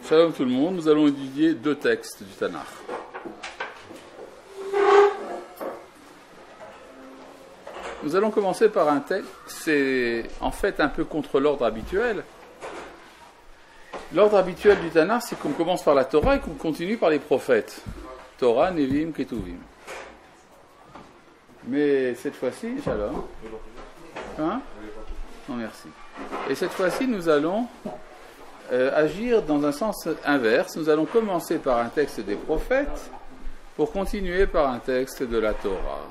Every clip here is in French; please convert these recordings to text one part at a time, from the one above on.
Shalom tout le monde, nous allons étudier deux textes du Tanakh. Nous allons commencer par un texte, c'est en fait un peu contre l'ordre habituel. L'ordre habituel du Tanakh, c'est qu'on commence par la Torah et qu'on continue par les prophètes. Torah, Nevim, Ketuvim. Mais cette fois-ci, Shalom. Hein? Non, merci. Et cette fois-ci, nous allons agir dans un sens inverse. Nous allons commencer par un texte des prophètes pour continuer par un texte de la Torah.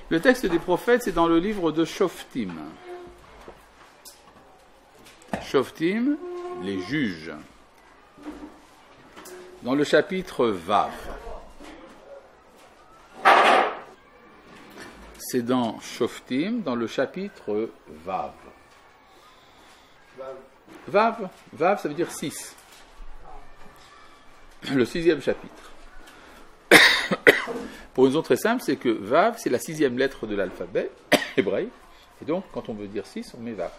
Le texte des prophètes, c'est dans le livre de Shoftim. Shoftim, les juges. Dans le chapitre Vav. C'est dans Shoftim, dans le chapitre Vav. Vav, Vav, ça veut dire 6. Le 6e chapitre. Pour une raison très simple, c'est que Vav, c'est la 6e lettre de l'alphabet hébraïque. Et donc, quand on veut dire 6, on met Vav.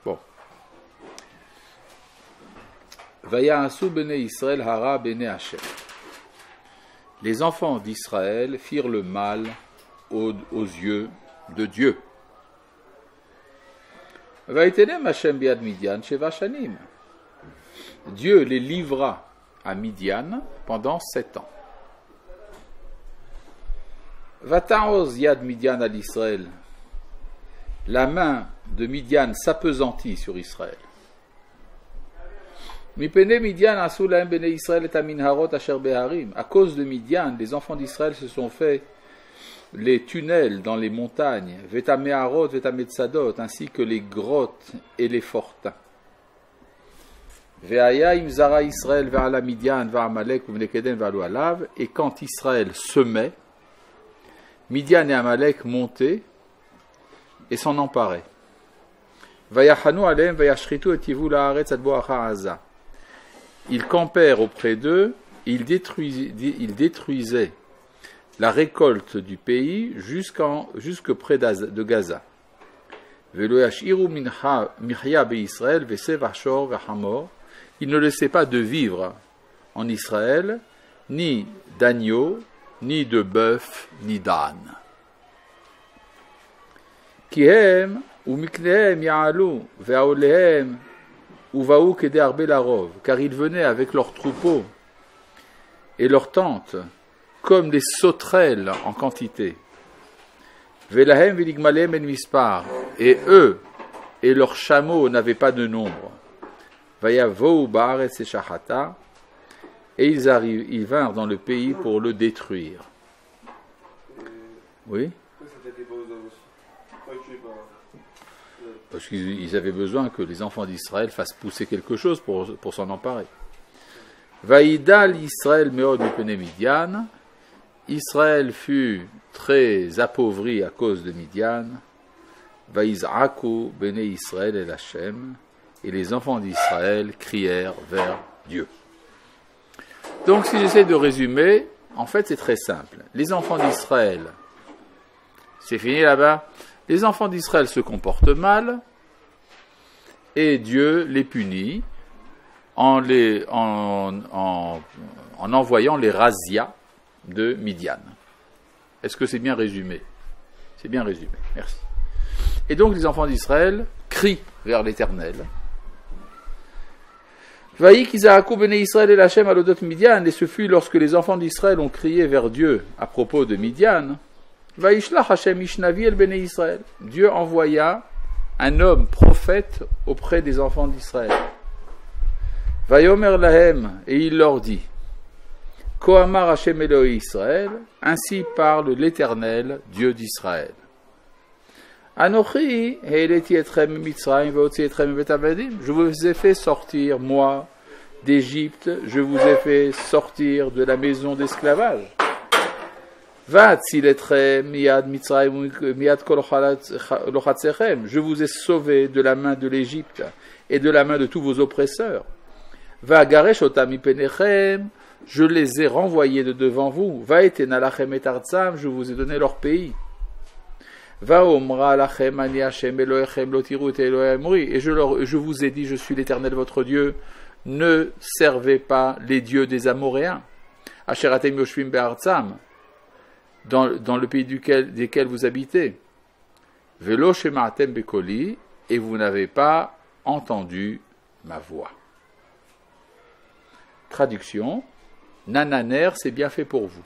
Bon. Vaya'asu bnei Israël hara bnei Hashem. Les enfants d'Israël firent le mal aux yeux de Dieu. Vayitenem Hashem biad Midian sheva shanim. Dieu les livra à Midian pendant 7 ans. Vata'oz yad Midian à l'Israël. La main de Midian s'appesantit sur Israël. À cause de Midian, les enfants d'Israël se sont fait les tunnels dans les montagnes, ainsi que les grottes et les fortins. Et quand Israël semait, Midian et Amalek montaient et s'en emparaient. Ils campèrent auprès d'eux, ils détruisaient la récolte du pays jusque près de Gaza. Ils ne laissaient pas de vivre en Israël, ni d'agneaux, ni de bœuf, ni d'âne. Kihem ou miknehem ya'alu ve'aolehem car ils venaient avec leurs troupeaux et leurs tentes comme des sauterelles en quantité. Et eux et leurs chameaux n'avaient pas de nombre. Et ils vinrent dans le pays pour le détruire. Oui? Parce qu'ils avaient besoin que les enfants d'Israël fassent pousser quelque chose pour s'en emparer. Vaïdal Israël meod mipene Midian. Israël fut très appauvri à cause de Midian. Vaïz'aku bene Israël el Hashem. Et les enfants d'Israël crièrent vers Dieu. Donc si j'essaie de résumer, en fait c'est très simple. Les enfants d'Israël, c'est fini là-bas. Les enfants d'Israël se comportent mal et Dieu les punit en envoyant les razzias de Midian. Est-ce que c'est bien résumé? C'est bien résumé, merci. Et donc les enfants d'Israël crient vers l'Éternel. Et ce fut lorsque les enfants d'Israël ont crié vers Dieu à propos de Midian. Dieu envoya un homme prophète auprès des enfants d'Israël. Et il leur dit, Kohamar Hashem Eloi Israël, ainsi parle l'Éternel, Dieu d'Israël. Anochi heileti etrem mitzrayim ve'otzi etrem mevet avadim. Je vous ai fait sortir, moi, d'Égypte, je vous ai fait sortir de la maison d'esclavage. Je vous ai sauvé de la main de l'Égypte et de la main de tous vos oppresseurs. Je les ai renvoyés de devant vous. Je vous ai donné leur pays. Va omra lachem ani Hashem Elohechem lo tiru et Elohei Amori. Et je vous ai dit, je suis l'Éternel votre Dieu. Ne servez pas les dieux des Amoréens. Asher atem yoshvim be'artzam, dans le pays desquels vous habitez. Velo shema'atem bekoli, et vous n'avez pas entendu ma voix. Traduction, Nananer, c'est bien fait pour vous.